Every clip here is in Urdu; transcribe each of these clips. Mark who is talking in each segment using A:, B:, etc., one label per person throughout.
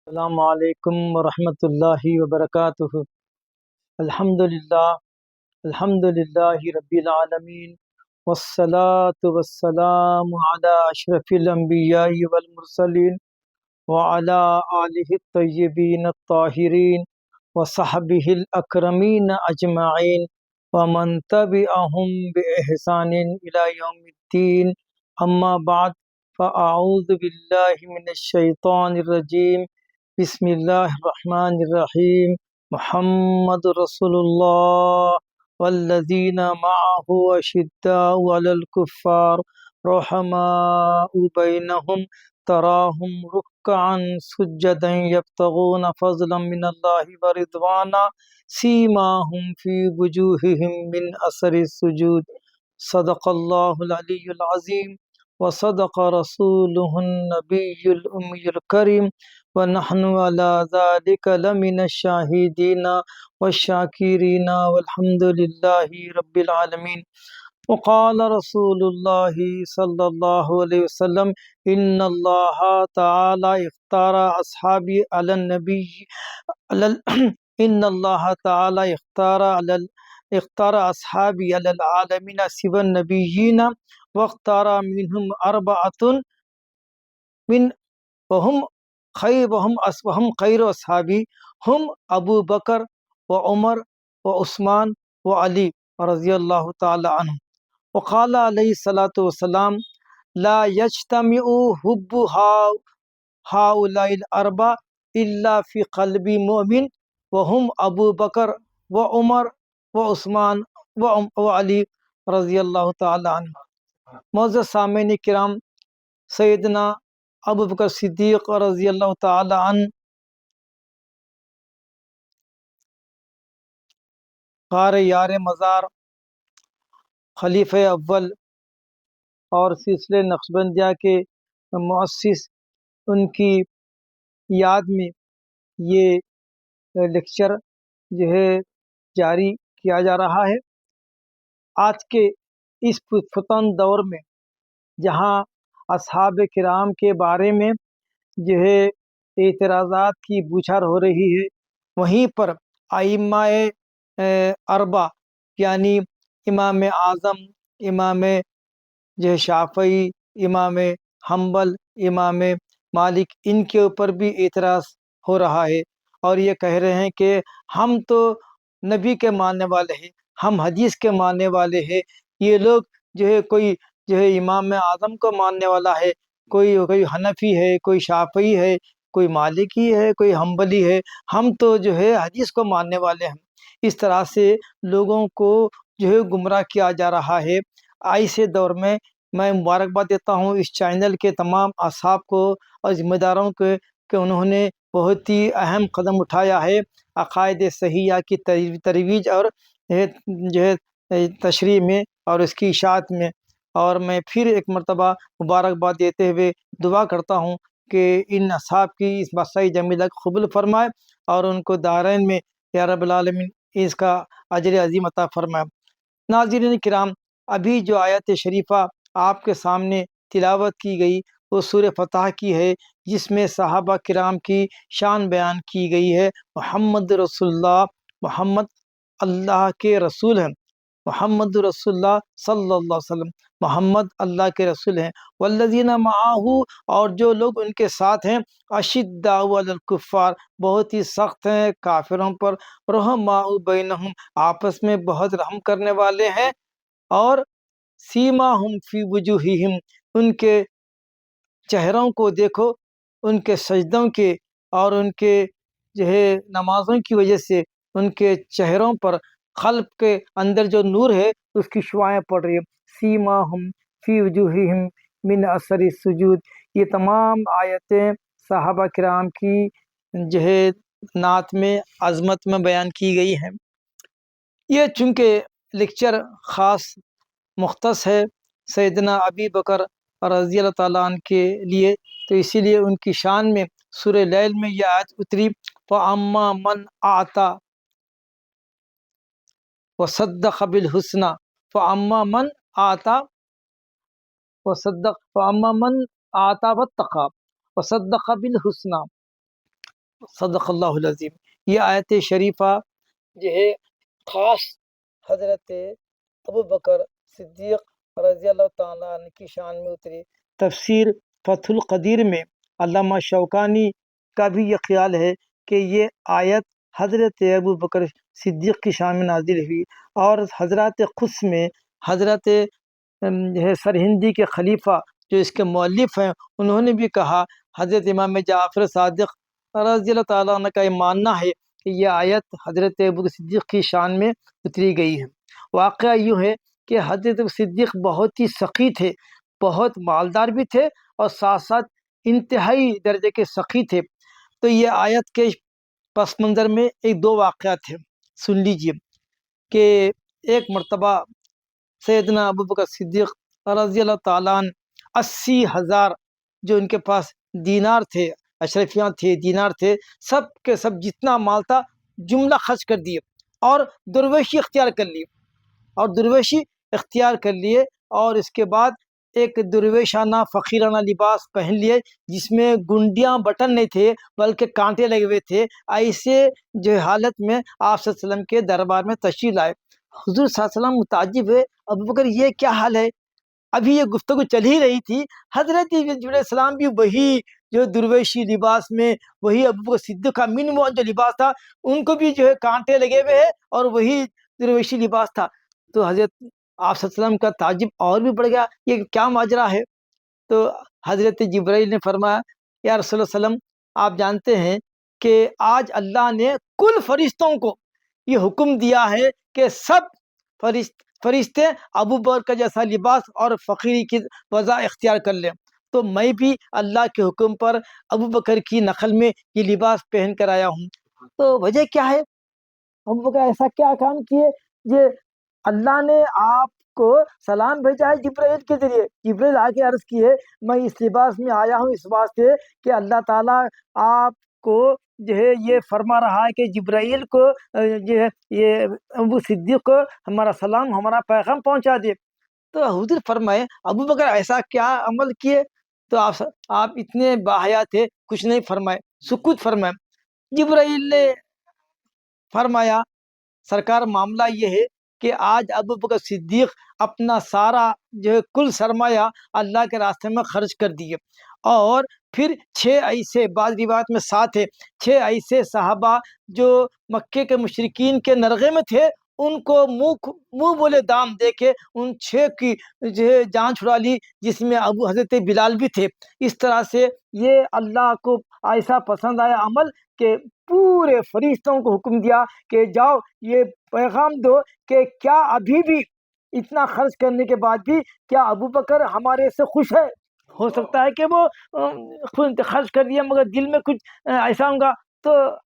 A: السلام علیکم ورحمۃ اللہ وبرکاتہ۔ الحمد للہ رب العالمین، والصلاة والسلام علی اشرف الانبیاء والمرسلین وعلی آلہ الطیبین الطاہرین وصحبہ الاکرمین اجمعین ومن تبعہم بإحسان الی یوم الدین، اما بعد فاعوذ باللہ من الشیطان الرجیم، بسم اللہ الرحمن الرحیم۔ محمد رسول اللہ والذین معه اشداء علی الکفار رحماء بینہم تراہم رکعا سجدا یبتغون فضلا من اللہ ورضوانا سیماہم فی وجوہہم من اثر السجود۔ صدق اللہ العلی العظیم وصدق رسولہ النبی الأمی الکریم ونحن على ذلك لمن الشاہدین والشاکرین والحمد للہ رب العالمین۔ وقال رسول اللہ صلی اللہ علیہ وسلم ان اللہ تعالی اختار اصحابی علی النبی ان اللہ تعالی اختار اصحابی علی العالمین سوى النبیین واختار منہم اربعۃ من وهم خیر اصحابی ہم ابو بکر و عمر و عثمان و علی رضی اللہ تعالی عنہ۔ وقال علیہ الصلاۃ والسلام لا یجتمع حب هؤلاء الاربع الا فی قلب مؤمن وهم ابو بکر و عمر و عثمان و علی رضی اللہ تعالی عنہ۔ معزز سامعین کرام، سیدنا ابو بکر صدیق رضی اللہ تعالی عنہ غار یار مزار، خلیفہ اول اور سلسلہ نقشبندیہ کے مؤسس، ان کی یاد میں یہ لیکچر جو ہے جاری کیا جا رہا ہے۔ آج کے اس فتن دور میں جہاں اصحاب کرام کے بارے میں جو ہے اعتراضات کی بوچھار ہو رہی ہے، وہیں پر ائمہ اربع یعنی امام اعظم، امام جو ہے شافعی، امام حنبل، امام مالک، ان کے اوپر بھی اعتراض ہو رہا ہے، اور یہ کہہ رہے ہیں کہ ہم تو نبی کے ماننے والے ہیں، ہم حدیث کے ماننے والے ہیں، یہ لوگ جو ہے کوئی جو ہے امام اعظم کو ماننے والا ہے، کوئی حنفی ہے، کوئی شافعی ہے، کوئی مالکی ہے، کوئی حنبلی ہے، ہم تو جو ہے حدیث کو ماننے والے ہیں۔ اس طرح سے لوگوں کو جو ہے گمراہ کیا جا رہا ہے۔ ایسے دور میں میں مبارکباد دیتا ہوں اس چینل کے تمام اصحاب کو اور ذمہ داروں کو کہ انہوں نے بہت ہی اہم قدم اٹھایا ہے عقائد صحیحہ کی ترویج اور جو ہے تشریح میں اور اس کی اشاعت میں۔ اور میں پھر ایک مرتبہ مبارکباد دیتے ہوئے دعا کرتا ہوں کہ ان اصحاب کی اس مسائی جمیلہ کو قبول فرمائے اور ان کو دارین میں یا رب العالمین اس کا اجر عظیم عطا فرمائے۔ ناظرین کرام، ابھی جو آیت شریفہ آپ کے سامنے تلاوت کی گئی وہ سورہ فتح کی ہے، جس میں صحابہ کرام کی شان بیان کی گئی ہے۔ محمد رسول اللہ، محمد اللہ کے رسول ہیں، محمد رسول اللہ صلی اللہ علیہ وسلم، محمد اللہ کے رسول ہیں۔ والذین معہ، اور جو لوگ ان کے ساتھ ہیں، اشداء علی الکفار، بہت ہی سخت ہیں کافروں پر، رحماء بینہم، آپس میں بہت رحم کرنے والے ہیں، اور سیماہم فی وجوہہم، ان کے چہروں کو دیکھو، ان کے سجدوں کے اور ان کے جو ہے نمازوں کی وجہ سے ان کے چہروں پر قلب کے اندر جو نور ہے اس کی شعائیں پڑ رہی ہے۔ سیماہم فی وجوہہم من اثر السجود، یہ تمام آیتیں صحابہ کرام کی جو ہے نعت میں، عظمت میں بیان کی گئی ہیں۔ یہ چونکہ لیکچر خاص مختص ہے سیدنا ابی بکر رضی اللہ تعالیٰ عنہ کے لیے، تو اسی لیے ان کی شان میں سورہ لیل میں یہ آیت اتری، فَأَمَّا مَنْ أَعْطَى وَصَدَّقَ بِالْحُسْنَى، فَأَمَّا مَنْ أَعْطَى وَصَدَّقَ، فَأَمَّا مَنْ أَعْطَى وَاتَّقَى وَصَدَّقَ بِالْحُسْنَى۔ صدق اللہ العظیم۔ یہ آیت شریفہ جو ہے خاص حضرت ابو بکر صدیق رضی اللہ تعالیٰ عنہ کی شان میں اتری۔ تفسیر فتح القدیر میں علامہ شوکانی کا بھی یہ خیال ہے کہ یہ آیت حضرت ابو بکر صدیق کی شان میں نازل ہوئی، اور حضرات قدس میں حضرت سرہندی کے خلیفہ جو اس کے مؤلف ہیں انہوں نے بھی کہا، حضرت امام جعفر صادق رضی اللہ تعالیٰ عنہ کا یہ ماننا ہے کہ یہ آیت حضرت ابو بکر صدیق کی شان میں اتری گئی ہے۔ واقعہ یوں ہے کہ حضرت ابو صدیق بہت ہی سخی تھے، بہت مالدار بھی تھے، اور ساتھ ساتھ انتہائی درجے کے سخی تھے۔ تو یہ آیت کے پس منظر میں ایک دو واقعات ہیں، سن لیجئے کہ ایک مرتبہ سیدنا ابو بکر صدیق رضی اللہ تعالیٰ عنہ 80,000 جو ان کے پاس دینار تھے، اشرفیاں تھے، دینار تھے، سب کے سب جتنا مال تھا جملہ خرچ کر دیے، اور درویشی اختیار کر لیے، اور اس کے بعد ایک درویشانہ فقیرانہ لباس پہن لیے جس میں گنڈیاں بٹن نہیں تھے بلکہ کانٹے لگے ہوئے تھے۔ ایسے جو حالت میں آپ صلی اللہ علیہ وسلم کے دربار میں تشریف لائے۔ حضور صلی اللہ علیہ وسلم متعجب ہوئے، ابو بکر یہ کیا حال ہے؟ ابھی یہ گفتگو چل ہی رہی تھی، حضرت جبرائیل علیہ السلام بھی وہی جو درویشی لباس میں، وہی ابو بکر صدیق کا منو جو لباس تھا، ان کو بھی جو ہے کانٹے لگے ہوئے ہیں اور وہی درویشی لباس تھا۔ تو حضرت آپ صلی اللہ علیہ وسلم کا تعجب اور بھی بڑھ گیا، یہ کیا ماجرا ہے؟ تو حضرت جبرائیل نے فرمایا، یا رسول اللہ علیہ وسلم، آپ جانتے ہیں کہ آج اللہ نے کل فرشتوں کو یہ حکم دیا ہے کہ سب فرشتے ابو بکر کا جیسا لباس اور فقیری کی وضع اختیار کر لیں، تو میں بھی اللہ کے حکم پر ابو بکر کی نقل میں یہ لباس پہن کر آیا ہوں۔ تو وجہ کیا ہے؟ ابو بکر ایسا کیا کام کیے؟ یہ اللہ نے آپ کو سلام بھیجا ہے جبرائیل کے ذریعے، جبرائیل آ کے عرض کیے میں اس لباس میں آیا ہوں اس واسطے کہ اللہ تعالیٰ آپ کو جو ہے یہ فرما رہا ہے کہ جبرائیل کو جو ہے یہ ابو صدیق کو ہمارا سلام، ہمارا پیغام پہنچا دے۔ تو حضور فرمائے ابو بکر ایسا کیا عمل کیے؟ تو آپ اتنے باحیا تھے، کچھ نہیں فرمائے، سکوت فرمائے۔ جبرائیل نے فرمایا، سرکار معاملہ یہ ہے کہ آج ابو بکر صدیق اپنا سارا جو ہے کل سرمایہ اللہ کے راستے میں خرچ کر دیے، اور پھر 6 ایسے، بعض روایت میں 7 ہے، 6 ایسے صحابہ جو مکے کے مشرکین کے نرغے میں تھے، ان کو منہ بولے دام دے کے ان 6 کی جو ہے جان چھڑا لی، جس میں حضرت بلال بھی تھے۔ اس طرح سے یہ اللہ کو ایسا پسند آیا عمل کہ پورے فرشتوں کو حکم دیا کہ جاؤ یہ پیغام دو کہ کیا ابھی بھی اتنا خرچ کرنے کے بعد بھی کیا ابو بکر ہمارے سے خوش ہے؟ ہو سکتا ہے کہ وہ خود خرچ کر دیا مگر دل میں کچھ ایسا ہوگا۔ تو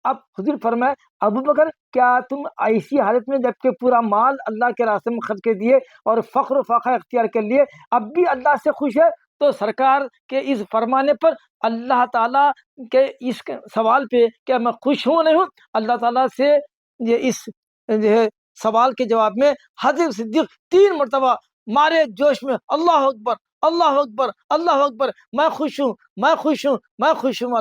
A: اب حضور فرمائے، ابو بکر کیا تم ایسی حالت میں جب کہ پورا مال اللہ کے راستے میں خرچ کر دیے اور فخر و فاقہ اختیار کر لیے، اب بھی اللہ سے خوش ہے؟ تو سرکار کے اس فرمانے پر اللہ تعالیٰ کے اس سوال پہ کیا میں خوش ہوں نہیں ہوں، اللہ تعالیٰ سے یہ اس جو ہے سوال کے جواب میں حضرت صدیق 3 مرتبہ مارے جوش میں اللہ اکبر، اللہ اکبر، اللہ اکبر، میں خوش ہوں، میں خوش ہوں، میں خوش ہوں،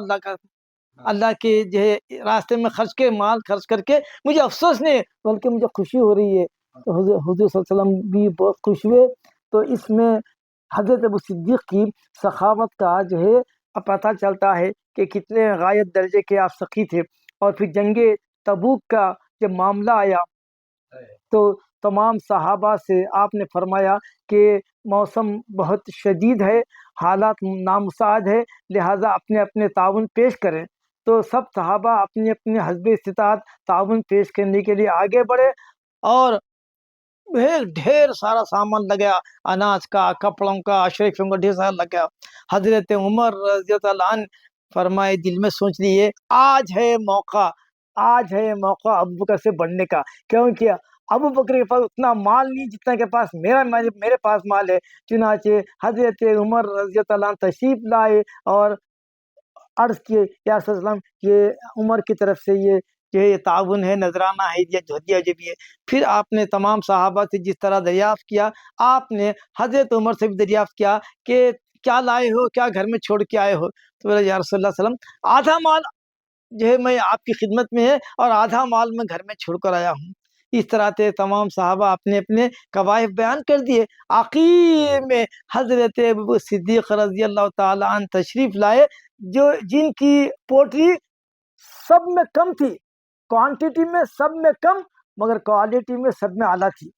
A: اللہ کے جو ہے راستے میں مال خرچ کر کے مجھے افسوس نہیں بلکہ مجھے خوشی ہو رہی ہے۔ تو حضور صلی اللہ علیہ وسلم بھی بہت خوش ہوئے۔ تو اس میں حضرت ابو صدیق کی سخاوت کا جو ہے پتہ چلتا ہے کہ کتنے غایت درجے کے آپ سخی تھے۔ اور پھر جنگ تبوک کا جب معاملہ آیا تو تمام صحابہ سے آپ نے فرمایا کہ موسم بہت شدید ہے، حالات نامساعد ہے، لہٰذا اپنے اپنے تعاون پیش کریں۔ تو سب صحابہ اپنے اپنے حسب استطاعت تعاون پیش کرنے کے لیے آگے بڑھے، اور ڈھیر سارا سامان لگا، اناج کا، کپڑوں کا، اشرفیوں کا ڈھیر سارا لگا۔ حضرت عمر رضی اللہ عنہ فرمائے دل میں سوچ لیے آج ہے موقع ابو بکر سے بڑھنے کا، کیونکہ ابو بکر کے پاس اتنا مال نہیں جتنا کے پاس میرے پاس مال ہے۔ چنانچہ حضرت عمر رضی اللہ عنہ تشریف لائے اور عرض کیے، یا رسول اللہ، یہ عمر کی طرف سے یہ تعاون ہے، نذرانہ ہے، یہ ہدیہ جو بھی ہے۔ پھر آپ نے تمام صحابہ سے جس طرح دریافت کیا، آپ نے حضرت عمر سے بھی دریافت کیا کہ کیا لائے ہو، کیا گھر میں چھوڑ کے آئے ہو؟ تو بولے یا رسول اللہ صلی اللہ علیہ وسلم، آدھا مال جو ہے میں آپ کی خدمت میں ہے اور آدھا مال میں گھر میں چھوڑ کر آیا ہوں۔ اس طرح سے تمام صحابہ اپنے اپنے کوائف بیان کر دیے۔ آخر میں حضرت ابو صدیق رضی اللہ تعالیٰ عنہ تشریف لائے، جو جن کی پوٹری سب میں کم تھی، کوانٹٹی میں سب میں کم مگر کوالٹی میں سب میں اعلیٰ تھی۔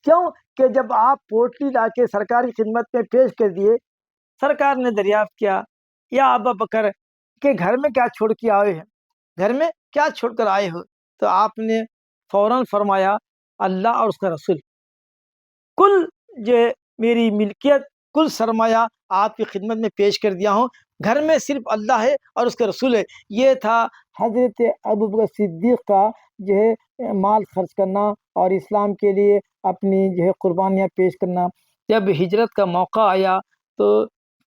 A: کیوں کہ جب آپ پوٹلی لا کے سرکار کی خدمت میں پیش کر دیے، سرکار نے دریافت کیا، یا ابا بکر کہ گھر میں کیا چھوڑ کے آئے ہیں، گھر میں کیا چھوڑ کر آئے ہو؟ تو آپ نے فوراً فرمایا اللہ اور اس کا رسول، کل جو میری ملکیت، کل سرمایہ آپ کی خدمت میں پیش کر دیا ہوں، گھر میں صرف اللہ ہے اور اس کا رسول ہے۔ یہ تھا حضرت ابوبکر صدیق کا جو ہے مال خرچ کرنا اور اسلام کے لیے اپنی جو ہے قربانیاں پیش کرنا۔ جب ہجرت کا موقع آیا تو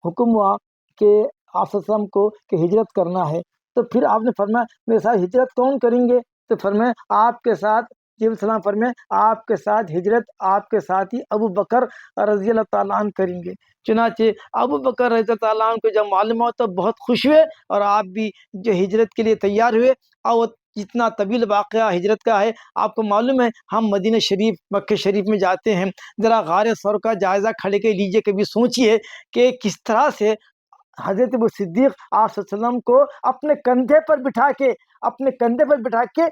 A: حکم ہوا کہ آپ صلی اللہ علیہ وسلم کو کہ ہجرت کرنا ہے، تو پھر آپ نے فرمایا میرے ساتھ ہجرت کون کریں گے؟ تو فرمایا آپ کے ساتھ السلام فرمائے آپ کے ساتھ ہجرت آپ کے ساتھ ہی ابو بکر رضی اللہ تعالیٰ عنہ کریں گے۔ چنانچہ ابو بکر رضی اللہ تعالیٰ عنہ کو جب معلوم ہوا تو بہت خوش ہوئے، اور آپ بھی جو ہجرت کے لیے تیار ہوئے۔ اور جتنا طویل واقعہ ہجرت کا ہے آپ کو معلوم ہے، ہم مدینہ شریف مکہ شریف میں جاتے ہیں، ذرا غار ثور کا جائزہ کھڑے کے لیجئے، کبھی سوچئے کہ کس طرح سے حضرت ابو صدیق آپ صلی اللہ علیہ وسلم کو اپنے کندھے پر بٹھا کے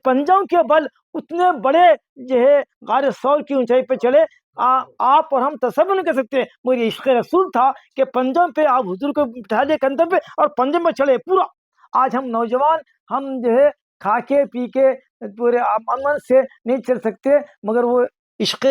A: پنجوں کے بل اتنے بڑے جو ہے غار ثور کی اونچائی پہ چلے۔ آپ اور ہم تصور نہیں کر سکتے، مگر یہ عشق رسول تھا کہ پنجوں پہ آپ حضور کو بٹھا دے کندھوں پہ اور پنجوں میں چلے پورا۔ آج ہم نوجوان ہم جو ہے کھا کے پی کے پورے امن سے نہیں چل سکتے، مگر وہ عشق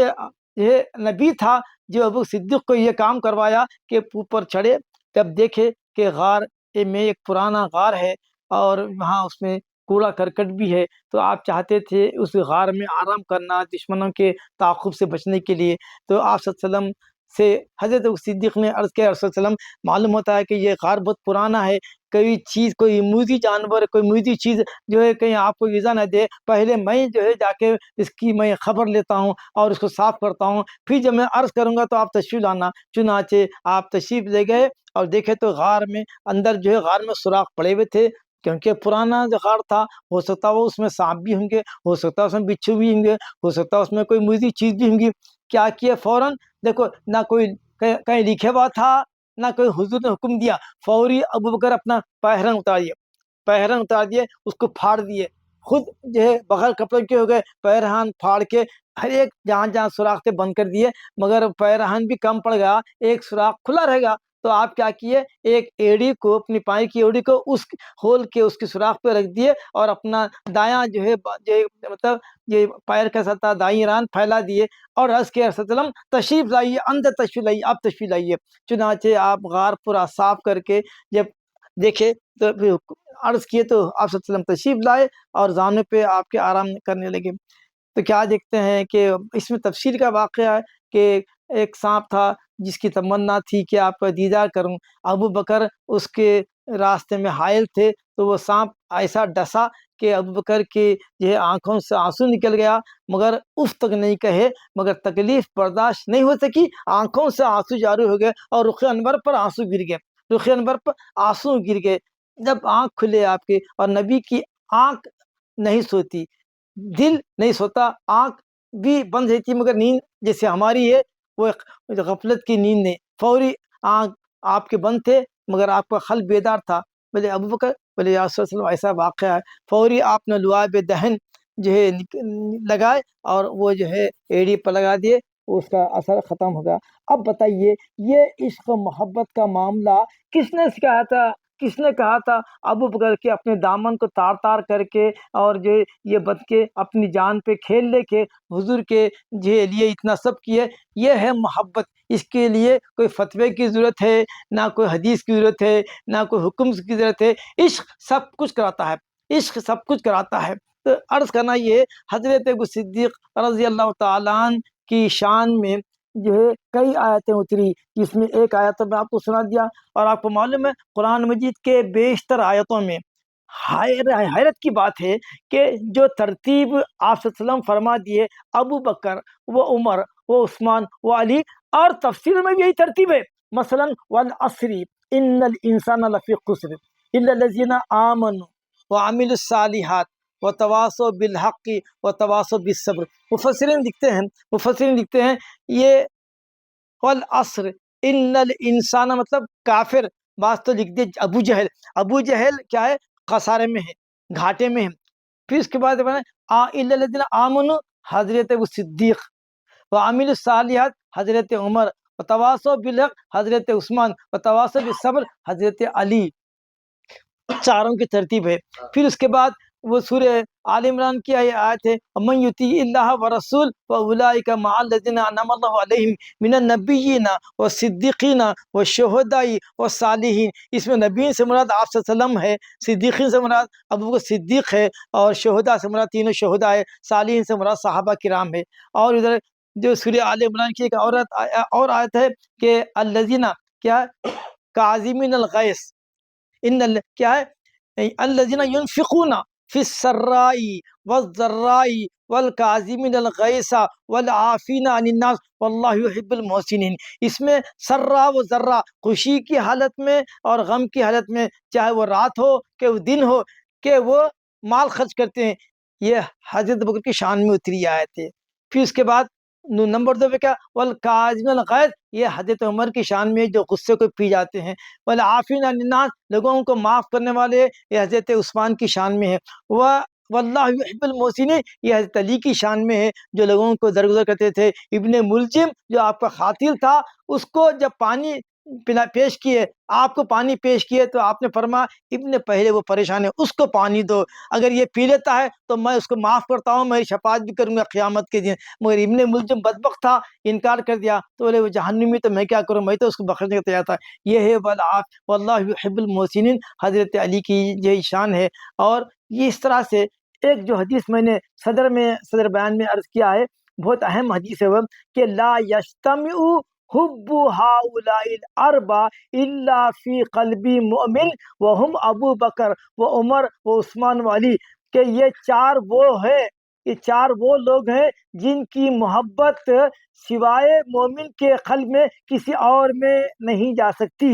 A: یہ نبی تھا جو ابو صدیق کو یہ کام کروایا کہ اوپر چڑھے۔ تب دیکھے کہ غار میں ایک پرانا غار ہے اور وہاں اس میں کوڑا کرکٹ بھی ہے، تو آپ چاہتے تھے اس غار میں آرام کرنا دشمنوں کے تعاقب سے بچنے کے لیے۔ تو آپ صلی اللہ علیہ وسلم سے حضرت صدیق نے عرض کیا رسول اللہ علیہ وسلم معلوم ہوتا ہے کہ یہ غار بہت پرانا ہے، کوئی موذی جانور کوئی موذی چیز جو ہے کہیں آپ کو ایذا نہ دے، پہلے میں جو ہے جا کے اس کی میں خبر لیتا ہوں اور اس کو صاف کرتا ہوں، پھر جب میں عرض کروں گا تو آپ تشریف لانا۔ چنانچہ آپ تشریف لے گئے اور دیکھے تو غار میں اندر جو ہے غار میں سوراخ پڑے ہوئے تھے، کیونکہ پرانا جو غار تھا، ہو سکتا وہ اس میں سانپ بھی ہوں گے، ہو سکتا اس میں بچھو بھی ہوں گے، ہو سکتا اس میں کوئی موذی چیز بھی ہوں گی۔ کیا کیا فوراً دیکھو، نہ کوئی کہیں لکھے ہوا تھا نہ کوئی حضور نے حکم دیا، فوری ابو بکر اپنا پہرن اتار دیے، اس کو پھاڑ دیے، خود جو ہے بغیر کپڑے کے ہو گئے، پیرہن پھاڑ کے ہر ایک جہاں سوراخ تھے بند کر دیے، مگر پیرہن بھی کم پڑ گیا، ایک سوراخ کھلا رہ گیا۔ تو آپ کیا کیے، ایک ایڑی کو اپنی پائی کی ایڑی کو اس کھول کے اس کی سوراخ پہ رکھ دیے اور اپنا دایاں جو ہے مطلب یہ پیر کا سطح دائیں ران پھیلا دیے اور عرض کیا رسول اللہ تشریف لائیے، اندر تشریف لائیے، آپ تشریف لائیے۔ چنانچہ آپ غار پورا صاف کر کے جب دیکھے تو پھر عرض کیے تو آپ صلی اللہ علیہ وسلم تشریف لائے اور زانوں پہ آپ کے آرام کرنے لگے۔ تو کیا دیکھتے ہیں کہ اس میں تفصیل کا واقعہ ہے کہ ایک سانپ تھا جس کی تمنا تھی کہ آپ کا دیدار کروں، ابو بکر اس کے راستے میں حائل تھے، تو وہ سانپ ایسا ڈسا کہ ابو بکر کی جو ہے آنکھوں سے آنسو نکل گیا، مگر اف تک نہیں کہے، مگر تکلیف برداشت نہیں ہو سکی، آنکھوں سے آنسو جاری ہو گئے اور رخ انور پر آنسو گر گئے۔ جب آنکھ کھلے آپ کے، اور نبی کی آنکھ نہیں سوتی، دل نہیں سوتا، آنکھ بھی بند رہتی، مگر نیند جیسے ہماری ہے وہ غفلت کی نیند نہیں، فوری آنکھ آپ کے بند تھے مگر آپ کا قلب بیدار تھا۔ بولے ابو بکر، بولے یا رسول اللہ ایسا واقعہ ہے، فوری آپ نے لعاب دہن جو ہے لگائے اور وہ جو ہے ایڑی پر لگا دیے، اس کا اثر ختم ہو گیا۔ اب بتائیے یہ عشق و محبت کا معاملہ کس نے سکھایا تھا، کس نے کہا تھا؟ ابو بکر کے اپنے دامن کو تار کر کے اور جو یہ بد کے اپنی جان پہ کھیل لے کے حضور کے لیے اتنا سب کیے، یہ ہے محبت۔ اس کے لیے کوئی فتوے کی ضرورت ہے، نہ کوئی حدیث کی ضرورت ہے، نہ کوئی حکم کی ضرورت ہے، عشق سب کچھ کراتا ہے، عشق سب کچھ کراتا ہے۔ تو عرض کرنا یہ حضرت ابو صدیق رضی اللہ تعالیٰ عنہ کی شان میں جو ہے کئی آیتیں اتری، جس میں ایک آیت میں آپ کو سنا دیا، اور آپ کو معلوم ہے قرآن مجید کے بیشتر آیتوں میں حیرت کی بات ہے کہ جو ترتیب آپ صلی اللہ علیہ وسلم فرما دیے، ابو بکر و عمر و عثمان و علی، اور تفسیر میں بھی یہی ترتیب ہے، مثلا والعصر ان الانسان لفی خسر الا الذین آمنوا وعملوا الصالحات وتواصوا بالحق وتواصوا بالصبر. مفسرین لکھتے ہیں یہ والعصر ان الانسان مطلب کافر. بعض تو لکھ دیا ابو جہل کیا ہے؟ خسارے میں ہے، گھاٹے میں ہے. پھر اس کے بعد الا الذین آمنوا حضرت ابو صدیق، وعملوا الصالحات حضرت عمر، وتواصوا بالحق حضرت عثمان، وتواصوا بالصبر حضرت علی. چاروں کی ترتیب ہے. پھر اس کے بعد وہ سورہ آل عمران کی آیت ہے ومن یطیع اللہ ورسول فاولئک مع الذین انعم اللہ علیہم من النبیین والصدیقین والشہداء والصالحین. اس میں نبیین سے مراد آپ صلی اللہ علیہ وسلم ہے، صدیقین سے مراد ابو بکر صدیق ہے، اور شہداء سے مراد تینوں شہداء ہے، صالحین سے مراد صحابہ کرام ہے. اور ادھر جو سورہ آل عمران کی ایک اور آیت ہے کہ الذین کیا کاظمین الغیظ کیا ہے الذین ینفقون فی السراء والضراء والکاظمین الغیظ والعافین عن الناس واللہ یحب المحسنین. اس میں سرا و ذرا خوشی کی حالت میں اور غم کی حالت میں، چاہے وہ رات ہو کہ وہ دن ہو، کہ وہ مال خرچ کرتے ہیں. یہ حضرت بکر کی شان میں اتری آیت ہے. پھر اس کے بعد نمبر 2 پہ کیا والکاظمین الغیظ، یہ حضرت عمر کی شان میں جو غصے کو پی جاتے ہیں. والعافین عن الناس، لوگوں کو معاف کرنے والے، یہ حضرت عثمان کی شان میں ہے. واللہ یحب المحسنین، یہ حضرت علی کی شان میں ہے جو لوگوں کو درگزر کرتے تھے. ابن ملجم جو آپ کا قاتل تھا، اس کو جب پانی پیش کیے، آپ کو پانی پیش کیے تو آپ نے فرمایا ابن پہلے وہ پریشان ہے، اس کو پانی دو، اگر یہ پی لیتا ہے تو میں اس کو معاف کرتا ہوں، میں شفاعت بھی کروں گا قیامت کے دن. مگر ابن ملجم بدبخت تھا، انکار کر دیا، تو بولے وہ جہنمی، تو میں کیا کروں، میں تو اس کو بخشنے کو تیار تھا. یہ ہے واللہ یحب المحسنین، حضرت علی کی یہی شان ہے. اور یہ اس طرح سے ایک جو حدیث میں نے صدر بیان میں عرض کیا ہے، بہت اہم حدیث ہے وہ کہ لا یجتمع حب ہؤلاء الاربع الا فی قلب مؤمن وهم ابو بکر و عمر و عثمان و علی، کہ یہ چار وہ لوگ ہیں جن کی محبت سوائے مومن کے قلب میں کسی اور میں نہیں جا سکتی،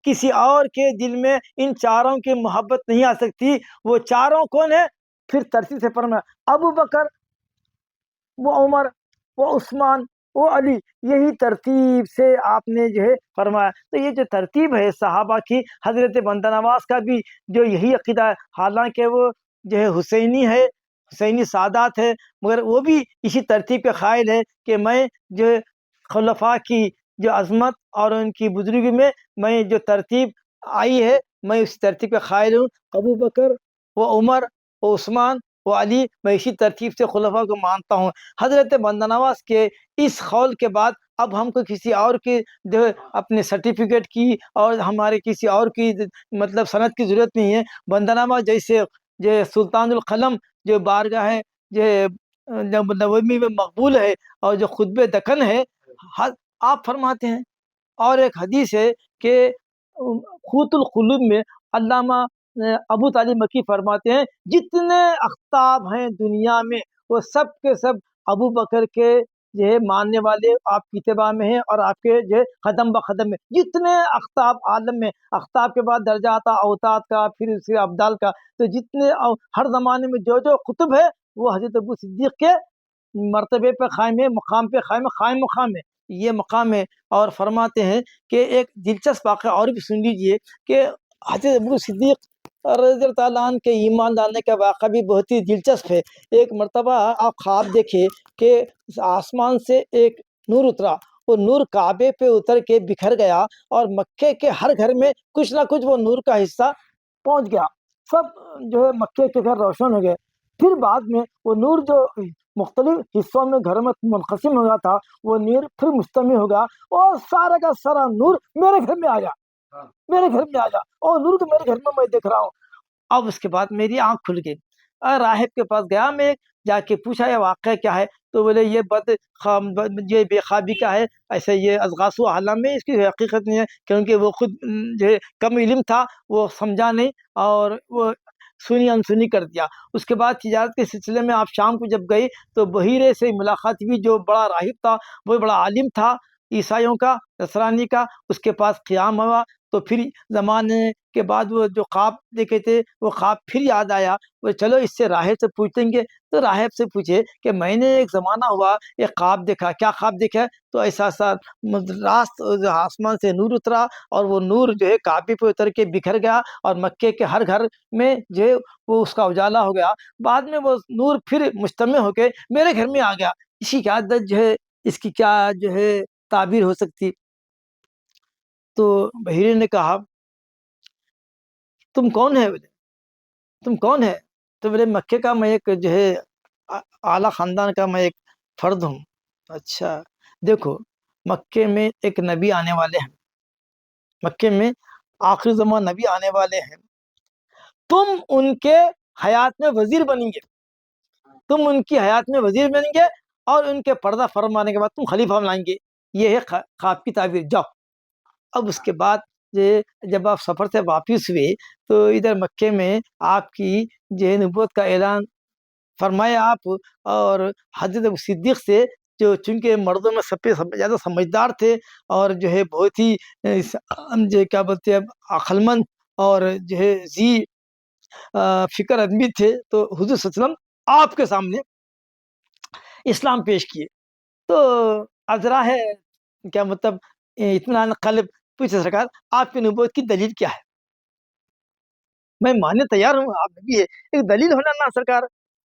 A: کسی اور کے دل میں ان چاروں کی محبت نہیں آ سکتی. وہ چاروں کون ہیں؟ پھر ترتیب سے فرمایا ابو بکر، وہ عمر، وہ عثمان، وہ علی، یہی ترتیب سے آپ نے جو ہے فرمایا. تو یہ جو ترتیب ہے صحابہ کی، حضرت بندہ نواز کا بھی جو یہی عقیدہ ہے، حالانکہ وہ جو ہے حسینی ہے، حسینی سادات ہے، مگر وہ بھی اسی ترتیب کے قائل ہے کہ میں جو خلفاء کی جو عظمت اور ان کی بزرگی میں جو ترتیب آئی ہے، میں اس ترتیب کے قائل ہوں. ابو بکر، وہ عمر، وہ عثمان، وہ علی، میں اسی ترتیب سے خلفاء کو مانتا ہوں. حضرت بندہ نواز کے اس قول کے بعد اب ہم کو کسی اور کی جو اپنے سرٹیفکیٹ کی اور ہمارے کسی اور کی مطلب سند کی ضرورت نہیں ہے. بندہ نواز جیسے جو سلطان القلم جو بارگاہ ہے جو نومی میں مقبول ہے، اور جو خطب دکن ہے، آپ فرماتے ہیں. اور ایک حدیث ہے کہ قوت القلوب میں علامہ ابو طالب مکی فرماتے ہیں جتنے اقطاب ہیں دنیا میں وہ سب کے سب ابو بکر کے جو ہے ماننے والے آپ کی اتباع میں ہیں، اور آپ کے جو ہے قدم بقدم میں. جتنے اقطاب عالم میں، اقطاب کے بعد درجہ آتا اوتاد کا، پھر اس کے ابدال کا، تو جتنے ہر زمانے میں جو قطب ہے وہ حضرت ابو صدیق کے مرتبے پہ قائم ہے، مقام پہ قائم مقام ہے، یہ مقام ہے. اور فرماتے ہیں کہ ایک دلچسپ واقعہ اور بھی سن لیجئے کہ حضرت ابو صدیق رضی اللہ تعالیٰ عنہ کے ایمان لانے کا واقعہ بھی بہت ہی دلچسپ ہے. ایک مرتبہ آپ خواب دیکھے کہ آسمان سے ایک نور اترا، وہ نور کعبے پہ اتر کے بکھر گیا، اور مکے کے ہر گھر میں کچھ نہ کچھ وہ نور کا حصہ پہنچ گیا، سب جو ہے مکے کے گھر روشن ہو گئے. پھر بعد میں وہ نور جو مختلف حصوں میں گھر میں منقسم ہو گیا تھا، وہ نور پھر مجتمع ہوگا، اور سارا کا سارا نور میرے گھر میں آیا، اور نور تو میرے گھر میں دیکھ رہا ہوں. اب اس کے بعد میری آنکھ کھل گئی، راہب کے پاس گیا، میں جا کے پوچھا یہ واقعہ کیا ہے، تو بولے یہ یہ بے خوابی کا ہے، ایسے یہ اضغاث و احلام میں اس کی حقیقت نہیں ہے، کیونکہ وہ خود جو ہے کم علم تھا، وہ سمجھا نہیں اور وہ سنی انسنی کر دیا. اس کے بعد تجارت کے سلسلے میں آپ شام کو جب گئی تو بحیرے سے ملاقات ہوئی، جو بڑا راہب تھا، وہ بڑا عالم تھا عیسائیوں کا، نصرانی کا. اس کے پاس قیام ہوا، تو پھر زمانے کے بعد وہ جو خواب دیکھے تھے وہ خواب پھر یاد آیا، وہ چلو اس سے راہب سے پوچھ لیں گے۔ تو راہب سے پوچھے کہ میں نے ایک زمانہ ہوا ایک خواب دیکھا، کیا خواب دیکھا؟ تو ایسا سا راست آسمان سے نور اترا، اور وہ نور جو ہے کعبے پہ اتر کے بکھر گیا، اور مکے کے ہر گھر میں جو ہے وہ اس کا اجالا ہو گیا۔ بعد میں وہ نور پھر مجتمع ہو کے میرے گھر میں آ گیا۔ اسی کی عادت جو ہے، اس کی کیا جو ہے تعبیر ہو سکتی؟ تو بحیرے نے کہا تم کون ہے؟ بولے تم کون ہے؟ تو بولے مکے کا میں ایک جو ہے اعلیٰ خاندان کا میں ایک فرد ہوں۔ اچھا دیکھو، مکے میں ایک نبی آنے والے ہیں، مکے میں آخری زمان نبی آنے والے ہیں، تم ان کے حیات میں وزیر بنیں گے، تم ان کی حیات میں وزیر بنیں گے، اور ان کے پردہ فرمانے کے بعد تم خلیفہ بنائیں گے۔ یہ ہے خواب کی تعبیر۔ جاؤ اب اس کے بعد جب آپ سفر سے واپس ہوئے تو ادھر مکے میں آپ کی جو نبوت کا اعلان فرمایا آپ، اور حضرت صدیق سے جو چونکہ مردوں میں سب سے زیادہ سمجھدار تھے، اور جو ہے بہت ہی جو کیا بولتے ہیں عقل مند اور جو ہے فکر آدمی تھے، تو حضور صلی اللہ علیہ وسلم آپ کے سامنے اسلام پیش کیے۔ تو عذرا ہے کیا مطلب اطمینان قلب پوچھے سرکار آپ کی نبوت کی دلیل کیا ہے؟ میں ماننے تیار ہوں آپ نبی ہے، ایک دلیل ہونا نا سرکار۔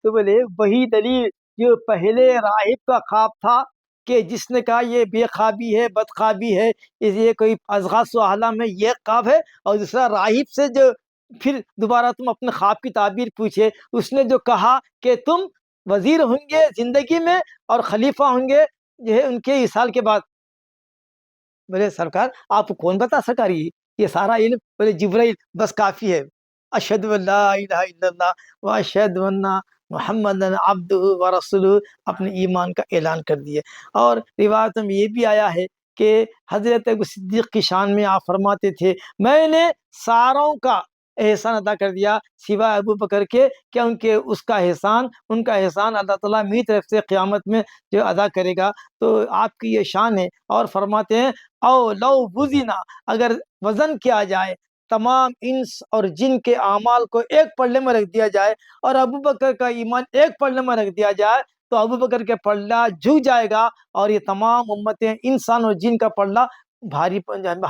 A: تو بولے وہی دلیل جو پہلے راہب کا خواب تھا، کہ جس نے کہا یہ بے خوابی ہے، بد خوابی ہے، یہ کوئی اضغاث و احلام میں یہ خواب ہے، اور دوسرا راہب سے جو پھر دوبارہ تم اپنے خواب کی تعبیر پوچھے، اس نے جو کہا کہ تم وزیر ہوں گے زندگی میں اور خلیفہ ہوں گے جو ہے ان کے وصال کے بعد۔ بولے سرکار آپ کو کون بتا سرکار یہ سارا علم؟ بولے جبرائیل بس کافی ہے۔ اشہد ان لا الہ الا اللہ و اشہد ان محمد عبدہ و رسولہ، اپنے ایمان کا اعلان کر دیے۔ اور روایت میں یہ بھی آیا ہے کہ حضرت ابو صدیق کی شان میں آپ فرماتے تھے میں نے ساروں کا احسان ادا کر دیا سوائے ابو بکر کے، کیونکہ اس کا احسان ان کا احسان اللہ تعالیٰ میری طرف سے قیامت میں جو ادا کرے گا۔ تو آپ کی یہ شان ہے۔ اور فرماتے ہیں او لو وزنا، اگر وزن کیا جائے تمام انس اور جن کے اعمال کو ایک پلڑے میں رکھ دیا جائے، اور ابو بکر کا ایمان ایک پلڑے میں رکھ دیا جائے، تو ابو بکر کے پلڑا جھک جائے گا، اور یہ تمام امتیں انسان اور جن کا پلڑا بھاری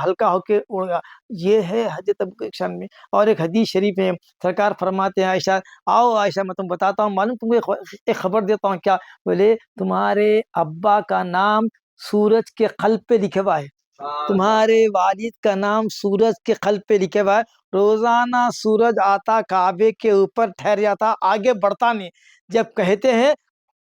A: ہلکا ہو کے اڑ گا۔ یہ ہے حضرت ابو بکر کی شان میں۔ اور ایک حدیث شریف ہے، سرکار فرماتے ہیں عائشہ آؤ عائشہ میں تم بتاتا ہوں، معلوم تم کو ایک خبر دیتا ہوں کیا؟ بولے تمہارے ابا کا نام سورج کے قلب پہ لکھا ہوا ہے، تمہارے والد کا نام سورج کے قلب پہ لکھا ہوا ہے، روزانہ سورج آتا کعبے کے اوپر ٹھہر جاتا، آگے بڑھتا نہیں، جب کہتے ہیں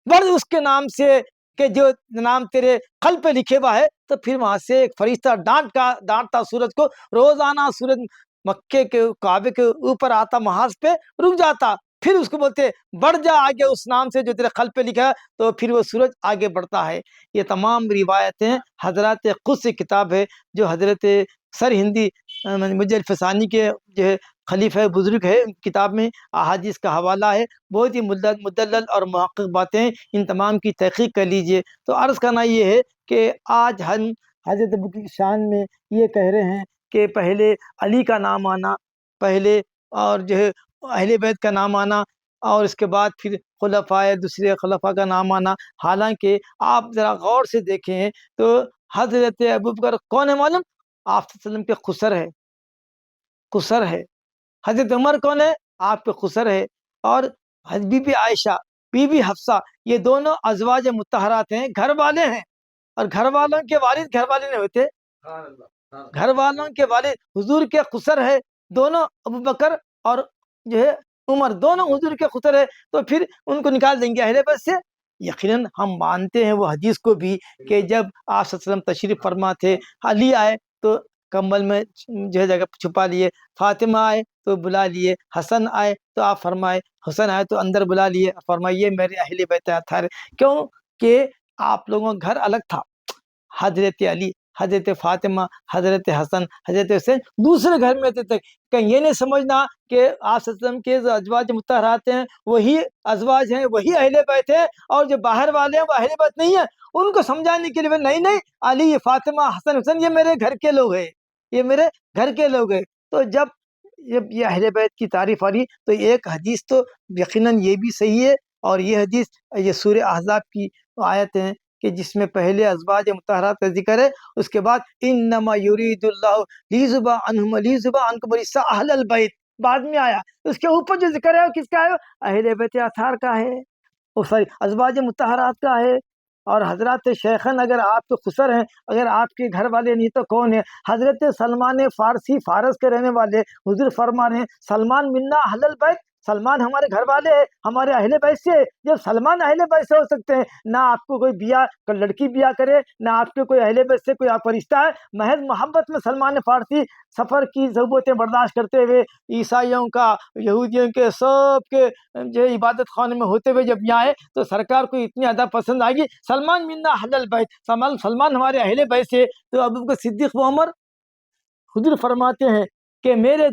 A: بڑھ اس کے نام سے کہ جو نام تیرے قلب پہ لکھے ہوا ہے، تو پھر وہاں سے ایک فرشتہ ڈانٹتا سورج کو، روزانہ سورج مکے کے کعبے کے اوپر آتا، محاذ پہ رک جاتا، پھر اس کو بولتے بڑھ جا آگے اس نام سے جو تیرے قلب پہ لکھا ہے، تو پھر وہ سورج آگے بڑھتا ہے۔ یہ تمام روایتیں حضرات قدس کتاب ہے جو حضرت سر ہندی مجد الفسانی کے جو ہے خلیفہ بزرگ ہے، کتاب میں احادیث کا حوالہ ہے، بہت ہی مدلل اور محقق باتیں، ان تمام کی تحقیق کر لیجئے۔ تو عرض کرنا یہ ہے کہ آج ہم حضرت ابو کی شان میں یہ کہہ رہے ہیں کہ پہلے علی کا نام آنا، پہلے اور جو ہے اہل بیت کا نام آنا، اور اس کے بعد پھر خلفاء دوسرے خلفاء کا نام آنا۔ حالانکہ آپ ذرا غور سے دیکھیں تو حضرت ابوبکر کون ہے معلوم؟ آپ صلی اللہ علیہ وسلم کے خسر ہے، خسر ہے۔ حضرت عمر کون ہے؟ آپ کے خسر ہے۔ اور بی بی عائشہ، بی بی حفصہ، یہ دونوں ازواج مطہرات ہیں، گھر والے ہیں، اور گھر والوں کے والد گھر والے نہیں ہوتے، گھر والوں کے والد حضور کے خسر ہے، دونوں ابوبکر اور جو ہے عمر دونوں حضور کے خسر ہے، تو پھر ان کو نکال دیں گے اہل بیت سے؟ یقیناً ہم مانتے ہیں وہ حدیث کو بھی کہ جب آپ صلی اللہ علیہ وسلم تشریف فرما تھے، علی آئے تو کمبل میں جو ہے جگہ چھپا لیے، فاطمہ آئے تو بلا لیے، حسن آئے تو آپ فرمائے، حسن آئے تو اندر بلا لیے، فرمائیے میرے اہل بیت اطہار، کیوں کہ آپ لوگوں کا گھر الگ تھا، حضرت علی، حضرت فاطمہ، حضرت حسن، حضرت حسین دوسرے گھر میں تھے۔ کہیں یہ نہیں سمجھنا کہ آپ صلی اللہ علیہ وسلم کے ازواج مطہرات ہیں وہی ازواج ہیں، وہی اہل بیت ہیں، اور جو باہر والے ہیں وہ اہل بیت نہیں ہیں، ان کو سمجھانے کے لیے نہیں نہیں، علی، فاطمہ، حسن، حسین یہ میرے گھر کے لوگ ہیں، یہ میرے گھر کے لوگ ہیں۔ تو جب یہ اہل بیت کی تعریف آ رہی تو ایک حدیث تو یقیناً یہ بھی صحیح ہے، اور یہ حدیث یہ سورہ احزاب کی آیت ہیں کہ جس میں پہلے ازواج مطہرات کا ذکر ہے، اس کے بعد انما یرید اللہ لیذھب عنکم الرجس اہل البیت بعد میں آیا، اس کے اوپر جو ذکر ہے وہ کس کا ہے؟ اہل بیت اطہار کا ہے، وہ ساری ازواج مطہرات کا ہے۔ اور حضرات شیخن اگر آپ کے خسر ہیں، اگر آپ کے گھر والے نہیں تو کون ہے؟ حضرت سلمان فارسی، فارس کے رہنے والے، حضور فرما رہے ہیں سلمان منا اہل البیت، سلمان ہمارے گھر والے ہیں، ہمارے اہل بیت سے۔ جب سلمان اہل بیت سے ہو سکتے ہیں، نہ آپ کو کوئی لڑکی بیاہ کرے، نہ آپ کے کوئی اہل بیت سے کوئی آپ کا رشتہ ہے، محض محبت میں سلمان فارسی سفر کی ضرورتیں برداشت کرتے ہوئے عیسائیوں کا، یہودیوں کے، سب کے جو عبادت خانے میں ہوتے ہوئے جب یہاں آئے تو سرکار کو اتنی زیادہ پسند آئے گی، سلمان منا اہل البیت، سلمان ہمارے اہل بیت سے۔ تو ابو بکر صدیق و عمر، حضور فرماتے ہیں کہ میرے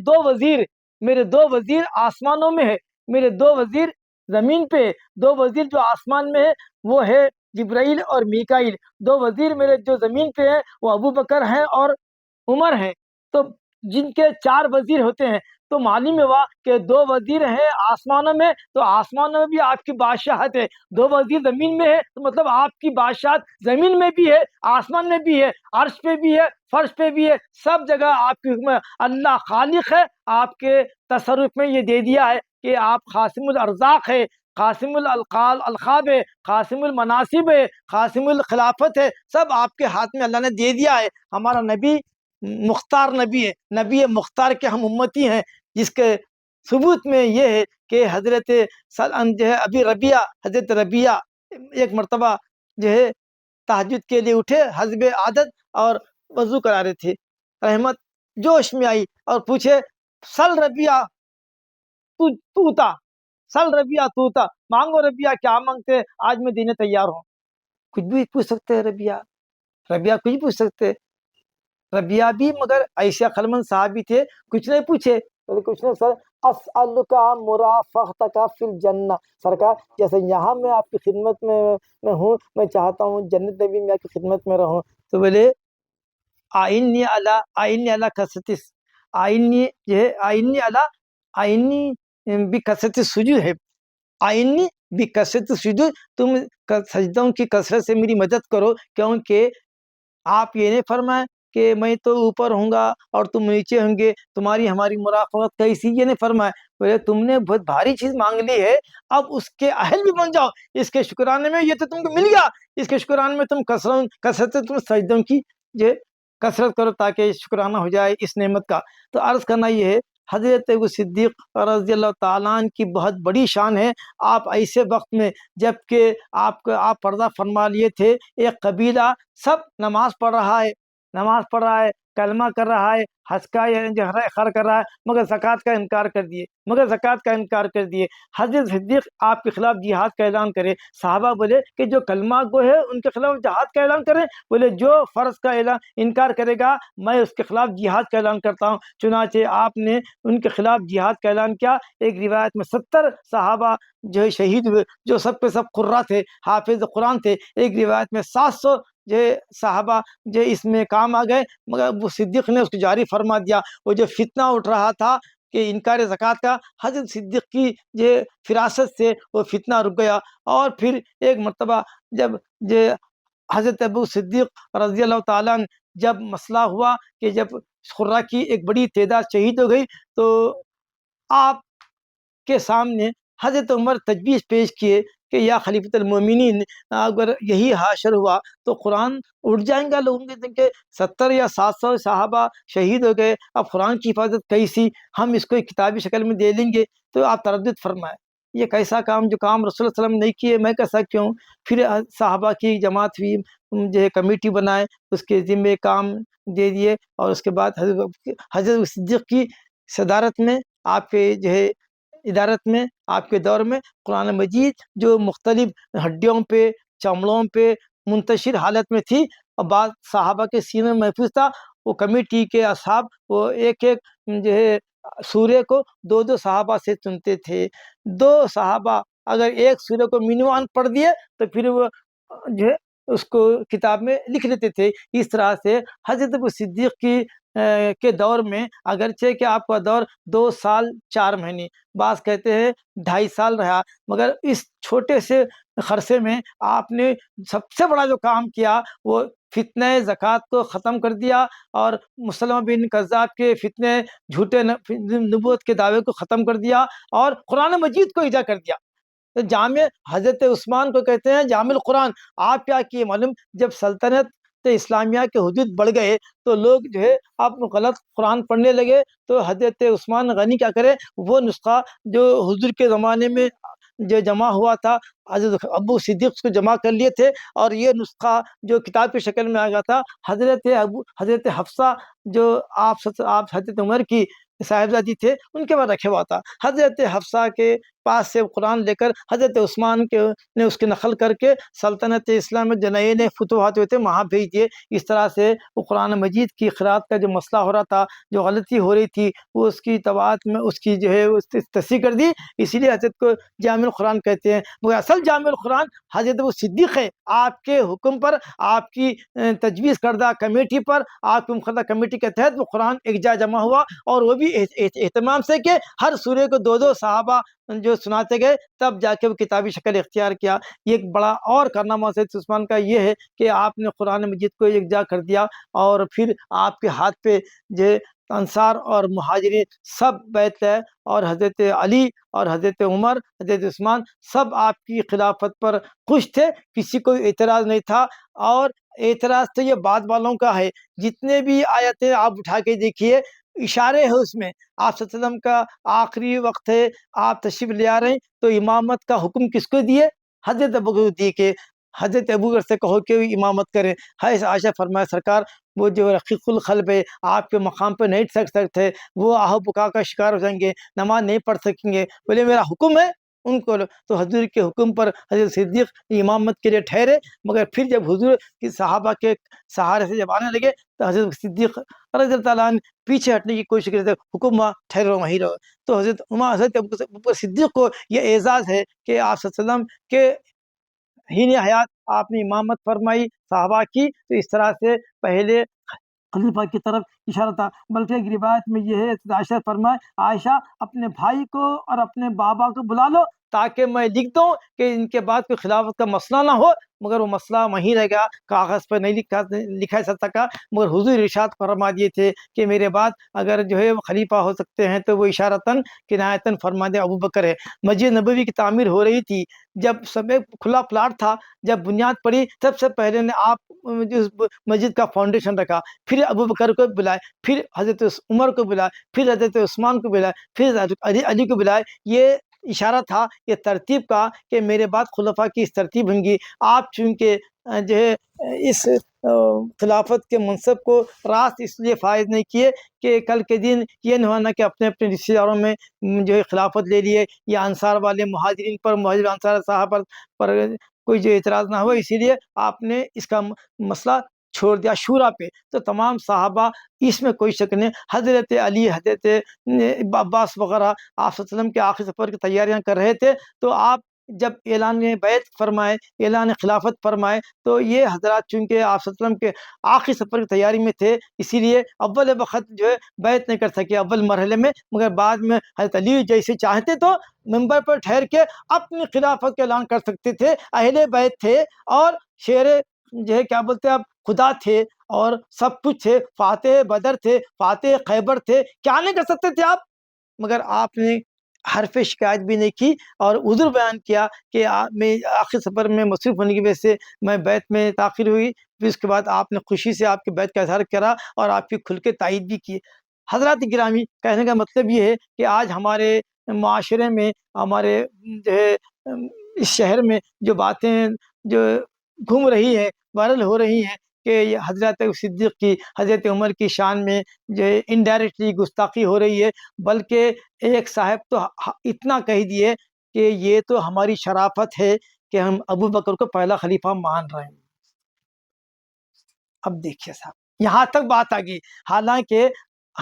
A: دو وزیر آسمانوں میں ہے، میرے دو وزیر زمین پہ، دو وزیر جو آسمان میں ہے وہ ہے جبرائیل اور میکائیل، دو وزیر میرے جو زمین پہ ہیں وہ ابو بکر ہیں اور عمر ہیں۔ تو جن کے 4 وزیر ہوتے ہیں تو معلوم ہوا کہ 2 وزیر ہیں آسمانوں میں، تو آسمانوں میں بھی آپ کی بادشاہت ہے، 2 وزیر زمین میں ہے تو مطلب آپ کی بادشاہت زمین میں بھی ہے، آسمان میں بھی ہے، عرش پہ بھی ہے، فرش پہ بھی ہے، سب جگہ آپ کی حکم ہے۔ اللہ خالق ہے، آپ کے تصرف میں یہ دے دیا ہے کہ آپ قاسم الارزاق ہے، قاسم القاب ہے، قاسم المناصب ہے، قاسم الخلافت ہے، سب آپ کے ہاتھ میں اللہ نے دے دیا ہے۔ ہمارا نبی مختار نبی ہے، نبی مختار کے ہم امتی ہیں، جس کے ثبوت میں یہ ہے کہ حضرت جو ہے ابھی ربیعہ، حضرت ربیعہ ایک مرتبہ جو ہے تہجد کے لیے اٹھے حسب عادت اور وضو کرا رہے تھے، رحمت جوش میں آئی اور پوچھے سل ربیعہ تو تا، سل ربیعہ تو تا، مانگو ربیعہ کیا مانگتے، آج میں دینے تیار ہوں۔ کچھ بھی پوچھ سکتے ہیں ربیعہ کچھ پوچھ سکتے، ربیعہ بھی مگر ایسے عقلمند صحابی تھے، کچھ نہیں پوچھے، کچھ نہیں سر اسألک مرافقتک فی الجنہ، سرکار جیسے یہاں میں آپ کی خدمت میں ہوں، میں چاہتا ہوں جنت میں بھی میں آپ کی خدمت میں رہوں۔ تو بولے آئینی علی کثرت، آئینی جو ہے آئینی بکثرت سجود ہے، آئینی بکثرت سجود، تم سجدوں کی کثرت سے میری مدد کرو، کیونکہ آپ یہ نہیں فرمائیں کہ میں تو اوپر ہوں گا اور تم نیچے ہوں گے، تمہاری ہماری مرافقت کیسی، یہ نہیں فرمائے، بولے تم نے بہت بھاری چیز مانگ لی ہے، اب اس کے اہل بھی بن جاؤ، اس کے شکرانے میں یہ تو تم کو مل گیا، اس کے شکرانے میں تم کثرت تم سجدوں کی جو کثرت کرو تاکہ شکرانہ ہو جائے اس نعمت کا۔ تو عرض کرنا یہ ہے حضرت ابو صدیق رضی اللہ تعالیٰ عنہ کی بہت بڑی شان ہے۔ آپ ایسے وقت میں جب کہ آپ پردہ فرما لیے تھے، ایک قبیلہ سب نماز پڑھ رہا ہے، کلمہ کر رہا ہے، حج کا اخراج کر رہا ہے، مگر زکوٰۃ کا انکار کر دیے، حضرت صدیق آپ کے خلاف جہاد کا اعلان کرے، صحابہ بولے کہ جو کلمہ گو ہے ان کے خلاف جہاد کا اعلان کریں، بولے جو فرض کا انکار کرے گا میں اس کے خلاف جہاد کا اعلان کرتا ہوں۔ چنانچہ آپ نے ان کے خلاف جہاد کا اعلان کیا، ایک روایت میں 70 صحابہ جو ہے شہید ہوئے، جو سب کے سب قرہ تھے، حافظ قرآن تھے، ایک روایت میں 700 جو صحابہ جو اس میں کام آ گئے، مگر وہ صدیق نے اس کو جاری فرما دیا۔ وہ جو فتنہ اٹھ رہا تھا کہ انکار زکوٰۃ کا، حضرت صدیق کی جو فراست سے وہ فتنہ رک گیا۔ اور پھر ایک مرتبہ جب حضرت ابو صدیق رضی اللہ تعالیٰ عنہ جب مسئلہ ہوا کہ جب قرہ کی ایک بڑی تعداد شہید ہو گئی، تو آپ کے سامنے حضرت عمر تجویز پیش کیے کہ یا خلیفۃ المومنین، اگر یہی حاشر ہوا تو قرآن اٹھ جائیں گا لوگوں کے، 70 یا 700 صحابہ شہید ہو گئے، اب قرآن کی حفاظت کیسی، ہم اس کو ایک کتابی شکل میں دے لیں گے۔ تو آپ تردد فرمائے، یہ کیسا کام، جو کام رسول اللہ علیہ وسلم نہیں کیے میں کیسا کیوں؟ پھر صحابہ کی جماعت ہوئی، جو ہے کمیٹی بنائے، اس کے ذمے کام دے دیے، اور اس کے بعد حضرت صدیق کی صدارت میں، آپ کے جو ہے ادارت میں، آپ کے دور میں قرآن مجید جو مختلف ہڈیوں پہ، چمڑوں پہ منتشر حالت میں تھی، اور بعض صحابہ کے سینے میں محفوظ تھا، وہ کمیٹی کے اصحاب وہ ایک جو ہے سورے کو 2 صحابہ سے چنتے تھے، 2 صحابہ اگر ایک سورے کو منوان پڑھ دیے تو پھر وہ جو ہے اس کو کتاب میں لکھ لیتے تھے۔ اس طرح سے حضرت ابو صدیق کی کے دور میں اگرچہ کہ آپ کا دور 2 سال 4 مہینے، بعض کہتے ہیں 2.5 سال رہا، مگر اس چھوٹے سے عرصے میں آپ نے سب سے بڑا جو کام کیا وہ فتنہ زکوٰۃ کو ختم کر دیا، اور مسلمہ بن کذاب کے فتنے جھوٹے نبوت کے دعوے کو ختم کر دیا، اور قرآن مجید کو اجرا کر دیا۔ تو جامع حضرت عثمان کو کہتے ہیں جامع القرآن۔ آپ کیا کیے معلوم، جب سلطنت اسلامیہ کے حدود بڑھ گئے تو لوگ جو ہے آپ غلط قرآن پڑھنے لگے، تو حضرت عثمان غنی کیا کرے، وہ نسخہ جو حضور کے زمانے میں جو جمع ہوا تھا، حضرت ابو صدیق اس کو جمع کر لیے تھے، اور یہ نسخہ جو کتاب کی شکل میں آ گیا تھا، حضرت حفصہ جو آپ حضرت عمر کی صاحبزادی تھے ان کے بعد رکھے ہوا تھا، حضرت حفصہ کے پاس سے قرآن لے کر حضرت عثمان نے اس کی نقل کر کے سلطنت اسلام میں جو نئے فتوحات ہوئے تھے وہاں بھیج دیے۔ اس طرح سے وہ قرآن مجید کی قراءت کا جو مسئلہ ہو رہا تھا، جو غلطی ہو رہی تھی، وہ اس کی طباعت میں اس کی جو ہے تصحیح کر دی، اسی لیے حضرت کو جامع القرآن کہتے ہیں۔ مگر اصل جامع القرآن حضرت وہ صدیق ہے، آپ کے حکم پر، آپ کی تجویز کردہ کمیٹی پر، آپ کی مقررہ کمیٹی کے تحت وہ قرآن ایک جا جمع ہوا، اور وہ بھی اہتمام سے کہ ہر سورے کو 2 صحابہ جو سناتے گئے، تب جا کے وہ کتابی شکل اختیار کیا۔ یہ ایک بڑا اور کارنامہ سید عثمان کا یہ ہے کہ آپ نے قرآن مجید کو یکجا کر دیا، اور پھر آپ کے ہاتھ پہ جو انصار اور مہاجرین سب بیعت لائے، اور حضرت علی اور حضرت عمر، حضرت عثمان سب آپ کی خلافت پر خوش تھے، کسی کو اعتراض نہیں تھا۔ اور اعتراض تو یہ بعد والوں کا ہے، جتنے بھی آیتیں آپ اٹھا کے دیکھیے اشارے ہے اس میں، آپ صلی اللہ علیہ وسلم کا آخری وقت ہے، آپ تشریف لے آ رہے ہیں، تو امامت کا حکم کس کو دیے؟ حضرت ابوبکر دی کہ حضرت ابوبکر سے کہو کہ امامت کریں۔ عائشہ فرمایا سرکار وہ جو رقیق القلب ہے، آپ کے مقام پہ نہیں ٹھہر سکتے، وہ آہ بکا کا شکار ہو جائیں گے، نماز نہیں پڑھ سکیں گے، بولے میرا حکم ہے ان کو، تو حضور کے حکم پر حضرت صدیق امامت کے لیے ٹھہرے۔ مگر پھر جب حضور کی صحابہ کے سہارے سے جب آنے لگے تو حضرت صدیق رضی اللہ تعالیٰ عنہ پیچھے ہٹنے کی کوشش کرتے، حکم ہوا ٹھہرو وہیں رہو۔ تو حضرت ابوبکر صدیق کو یہ اعزاز ہے کہ آپ صلی اللہ علیہ وسلم کے حین حیات آپ نے امامت فرمائی صحابہ کی، تو اس طرح سے پہلے خلیفہ کی طرف اشارہ تھا۔ بلکہ ایک روایت میں یہ ہے، عائشہ فرمائے عائشہ اپنے بھائی کو اور اپنے بابا کو بلا لو تاکہ میں لکھ دوں کہ ان کے بعد کوئی خلافت کا مسئلہ نہ ہو، مگر وہ مسئلہ وہیں رہ گیا، کاغذ پر نہیں لکھا جا سکا۔ مگر حضور ارشاد فرما دیے تھے کہ میرے بعد اگر جو ہے وہ خلیفہ ہو سکتے ہیں تو وہ اشارتاً کنایتاً فرما دے ابوبکر ہے۔ مسجد نبوی کی تعمیر ہو رہی تھی، جب سب کھلا پلاٹ تھا، جب بنیاد پڑی سب سے پہلے نے آپ مسجد کا فاؤنڈیشن رکھا، پھر ابوبکر کو بلائے، پھر حضرت عمر کو بلائے، پھر حضرت عثمان کو بلائے، پھر حضرت علی کو بلائے۔ یہ اشارہ تھا، یہ ترتیب کا کہ میرے بعد خلفاء کی اس ترتیب ہوں گی۔ آپ چونکہ جو ہے اس خلافت کے منصب کو راست اس لیے فائز نہیں کیے کہ کل کے دن یہ نہ ہونا کہ اپنے اپنے رشتے داروں میں جو ہے خلافت لے لیے، یا انصار والے مہاجرین پر، مہاجر انصار صحابہ پر کوئی جو اعتراض نہ ہو، اسی لیے آپ نے اس کا مسئلہ چھوڑ دیا شورا پہ۔ تو تمام صحابہ اس میں کوئی شک نہیں، حضرت علی، حضرت عباس وغیرہ آپ صلی اللہ علیہ وسلم کے آخری سفر کی تیاریاں کر رہے تھے، تو آپ جب اعلان بیعت فرمائے، اعلان خلافت فرمائے، تو یہ حضرات چونکہ آپ صلی اللہ علیہ وسلم کے آخری سفر کی تیاری میں تھے، اسی لیے اول وقت جو ہے بیعت نہیں کر سکے اول مرحلے میں، مگر بعد میں حضرت علی جیسے چاہتے تو ممبر پر ٹھہر کے اپنی خلافت کا اعلان کر سکتے تھے، اہل بیت تھے، اور شیر جو ہے کیا بولتے ہیں آپ، خدا تھے، اور سب کچھ تھے، فاتح بدر تھے، فاتح خیبر تھے، کیا نہیں کر سکتے تھے آپ؟ مگر آپ نے حرف شکایت بھی نہیں کی، اور عذر بیان کیا کہ میں آخر سفر میں مصروف ہونے کی وجہ سے میں بیت میں تاخیر ہوئی۔ پھر اس کے بعد آپ نے خوشی سے آپ کی بیت کا اظہار کرا، اور آپ کی کھل کے تائید بھی کی۔ حضرات گرامی، کہنے کا مطلب یہ ہے کہ آج ہمارے معاشرے میں، ہمارے جو ہے اس شہر میں جو باتیں جو گھوم رہی ہیں، وائرل ہو رہی ہیں کہ یہ حضرت صدیق کی، حضرت عمر کی شان میں جو ہے انڈائریکٹلی گستاخی ہو رہی ہے، بلکہ ایک صاحب تو اتنا کہہ دیے کہ یہ تو ہماری شرافت ہے کہ ہم ابو بکر کو پہلا خلیفہ مان رہے ہیں۔ اب دیکھیے صاحب، یہاں تک بات آ گئی، حالانکہ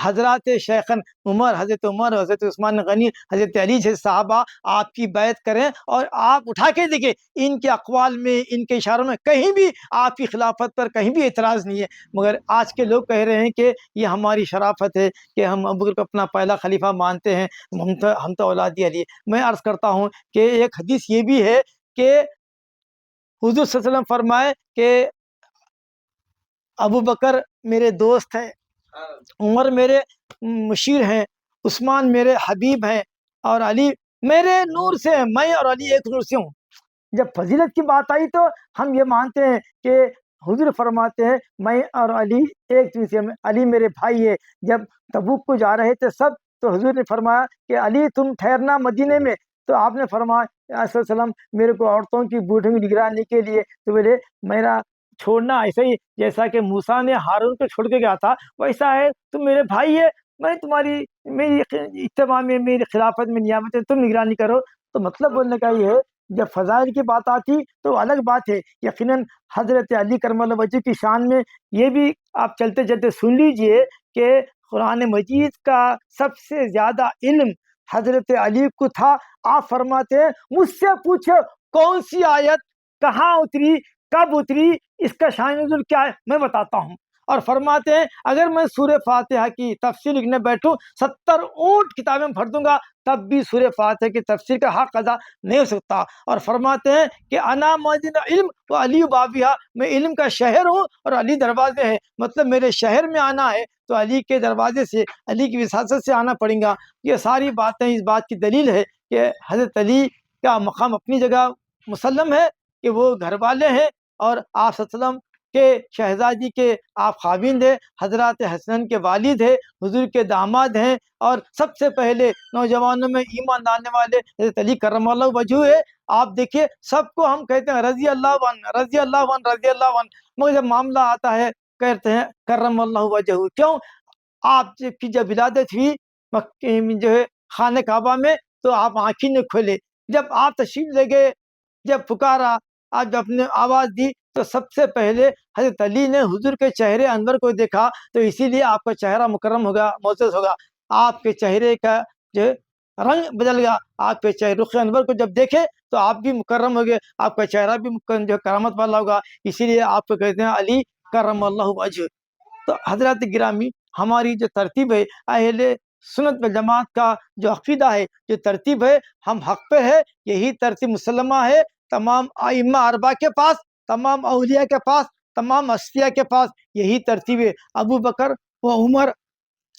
A: حضرات شیخن عمر، حضرت عمر، حضرت عثمان غنی، حضرت علی جیسے صحابہ آپ کی بیعت کریں، اور آپ اٹھا کے دیکھیں ان کے اقوال میں، ان کے اشاروں میں کہیں بھی آپ کی خلافت پر کہیں بھی اعتراض نہیں ہے۔ مگر آج کے لوگ کہہ رہے ہیں کہ یہ ہماری شرافت ہے کہ ہم ابو بکر کو اپنا پہلا خلیفہ مانتے ہیں، ہم تو اولاد علی۔ میں عرض کرتا ہوں کہ ایک حدیث یہ بھی ہے کہ حضور صلی اللہ علیہ وسلم فرمائے کہ ابو بکر میرے دوست ہیں، عمر میرے مشیر ہیں، عثمان میرے حبیب ہیں، اور علی میرے نور سے ہیں، میں اور علی ایک نور سے ہوں۔ جب فضیلت کی بات آئی تو ہم یہ مانتے ہیں کہ حضور فرماتے ہیں میں اور علی ایک چیز سے، علی میرے بھائی ہے۔ جب تبوک کو جا رہے تھے سب، تو حضور نے فرمایا کہ علی تم ٹھہرنا مدینے میں، تو آپ نے فرمایا علیہ السلام میرے کو عورتوں کی بوڑھوں کی نگرانی کے لیے، تو بولے میرا چھوڑنا ایسا ہی جیسا کہ موسیٰ نے ہارون کو چھوڑ کے گیا تھا ویسا ہے، تم میرے بھائی ہے، میں تمہاری میری اجتماع میں، میری خلافت میں نیامت ہے، تم نگرانی کرو۔ تو مطلب بولنے کا یہ ہے جب فضائل کی بات آتی تو الگ بات ہے۔ یقیناً حضرت علی کرم اللہ وجہ کی شان میں یہ بھی آپ چلتے چلتے سن لیجئے کہ قرآن مجید کا سب سے زیادہ علم حضرت علی کو تھا۔ آپ فرماتے ہیں مجھ سے پوچھو کون سی آیت کہاں اتری، کب اتری، اس کا شان نزول کیا ہے، میں بتاتا ہوں۔ اور فرماتے ہیں اگر میں سورہ فاتحہ کی تفسیر لکھنے بیٹھوں 70 اونٹ کتابیں پڑھ دوں گا تب بھی سورہ فاتحہ کی تفسیر کا حق ادا نہیں ہو سکتا۔ اور فرماتے ہیں کہ انا مدینہ علم و علی بابیہ، میں علم کا شہر ہوں اور علی دروازے ہیں، مطلب میرے شہر میں آنا ہے تو علی کے دروازے سے، علی کی وساطت سے آنا پڑے گا۔ یہ ساری باتیں اس بات کی دلیل ہے کہ حضرت علی کا مقام اپنی جگہ مسلم ہے کہ وہ گھر والے ہیں، اور آپ صلی اللہ علیہ وسلم کے شہزادی کے آپ خاوند ہیں، حضرات حسن کے والد ہیں، حضور کے داماد ہیں، اور سب سے پہلے نوجوانوں میں ایمان لانے والے حضرت علی کرم اللہ وجہ ہے۔ آپ دیکھیے سب کو ہم کہتے ہیں رضی اللہ عنہ، رضی اللہ عنہ، رضی اللہ عنہ، مگر جب معاملہ آتا ہے کہتے ہیں کرم اللہ وجہ۔ کیوں؟ آپ کی جب ولادت ہوئی مکہ میں جو ہے خانہ کعبہ میں، تو آپ آنکھیں نہ کھولے، جب آپ تشریف لے گئے، جب پکارا، آپ جب اپنے آواز دی تو سب سے پہلے حضرت علی نے حضور کے چہرے انور کو دیکھا، تو اسی لیے آپ کا چہرہ مکرم ہوگا، معزز ہوگا۔ آپ کے چہرے کا جو رنگ بدل گیا، آپ کے چہرے رخ انور کو جب دیکھے تو آپ بھی مکرم ہو گئے، آپ کا چہرہ بھی جو کرامت والا ہوگا، اسی لیے آپ کو کہتے ہیں علی کرم اللہ وجہ۔ تو حضرات گرامی، ہماری جو ترتیب ہے اہل سنت و جماعت کا جو عقیدہ ہے، جو ترتیب ہے، ہم حق پہ ہے، یہی ترتیب مسلمہ ہے تمام ائمہ اربعہ کے پاس، تمام اولیاء کے پاس، تمام اصفیاء کے پاس یہی ترتیب ہے۔ ابو بکر و عمر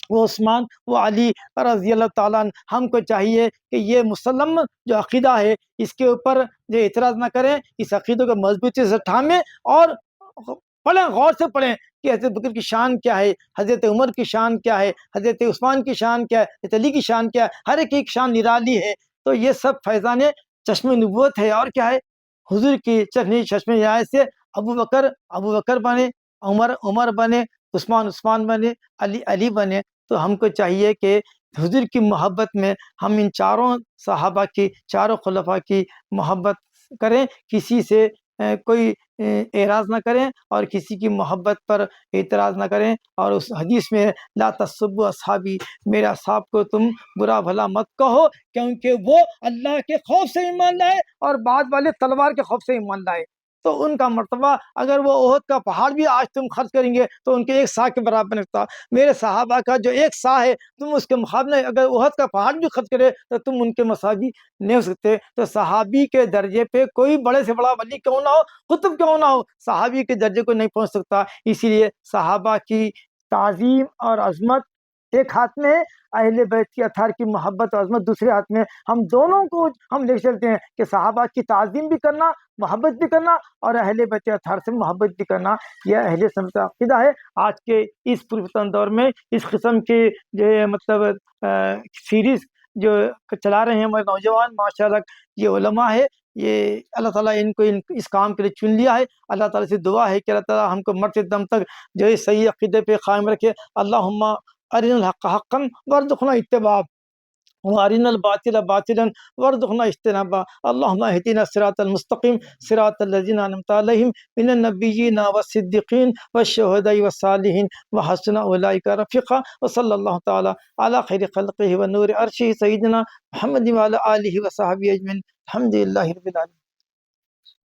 A: و عثمان و علی رضی اللہ تعالیٰ عنہ، ہم کو چاہیے کہ یہ مسلم جو عقیدہ ہے اس کے اوپر جو اعتراض نہ کریں، اس عقیدے کو مضبوطی سے تھامیں اور پڑھیں، غور سے پڑھیں کہ حضرت بکر کی شان کیا ہے، حضرت عمر کی شان کیا ہے، حضرت عثمان کی شان کیا ہے، حضرت علی کی شان کیا ہے، ہر ایک کی شان نرالی ہے۔ تو یہ سب فیضان چشم نبوت ہے، اور کیا ہے، حضور کی چشم رعایت سے ابو بکر بنے، عمر بنے، عثمان بنے، علی بنے۔ تو ہم کو چاہیے کہ حضور کی محبت میں ہم ان چاروں صحابہ کی، چاروں خلفاء کی محبت کریں، کسی سے کوئی اعراض نہ کریں اور کسی کی محبت پر اعتراض نہ کریں۔ اور اس حدیث میں لا تسبوا اصحابی، میرے اصحاب کو تم برا بھلا مت کہو، کیونکہ وہ اللہ کے خوف سے ایمان لائے اور بعد والے تلوار کے خوف سے ایمان لائے۔ تو ان کا مرتبہ اگر وہ احد کا پہاڑ بھی آج تم خرچ کریں گے تو ان کے ایک سا کے برابر نہیں ہوتا۔ میرے صحابہ کا جو ایک سا ہے تم اس کے مقابلے اگر احد کا پہاڑ بھی خرچ کرے تو تم ان کے مساوی نہیں ہو سکتے۔ تو صحابی کے درجے پہ کوئی بڑے سے بڑا ولی کیوں نہ ہو، قطب کیوں نہ ہو، صحابی کے درجے کو نہیں پہنچ سکتا۔ اسی لیے صحابہ کی تعظیم اور عظمت ایک ہاتھ میں ہے، اہل بیت کی اطہار کی محبت اور عظمت دوسرے ہاتھ میں۔ ہم دونوں کو ہم لے چلتے ہیں کہ صحابہ کی تعظیم بھی کرنا، محبت بھی کرنا، اور اہل بیت اطہار سے محبت بھی کرنا، یہ اہل سنت کا عقیدہ ہے۔ آج کے اس پرفتن دور میں اس قسم کے جو مطلب سیریز جو چلا رہے ہیں ہمارے نوجوان، ماشاء اللہ یہ علماء ہے، یہ اللہ تعالیٰ ان کو اس کام کے لیے چن لیا ہے۔ اللہ تعالیٰ سے دعا ہے کہ اللہ تعالیٰ ہم کو مرتے دم تک جو ہے صحیح عقیدے پہ قائم رکھے۔ اللہم ارنا الحق حقا وارزقنا اتباعہ۔ وارنا الباطل باطلا وارزقنا اجتنابا اللهم اهدنا الصراط المستقيم صراط الذين انعمت عليهم من النبيين والصديقين والشهداء والصالحين وحسن اولئك رفيقا وصلى الله تعالى على خير خلقه ونور عرشه سيدنا محمد وعلى اله وصحبه اجمعين الحمد لله رب العالمين.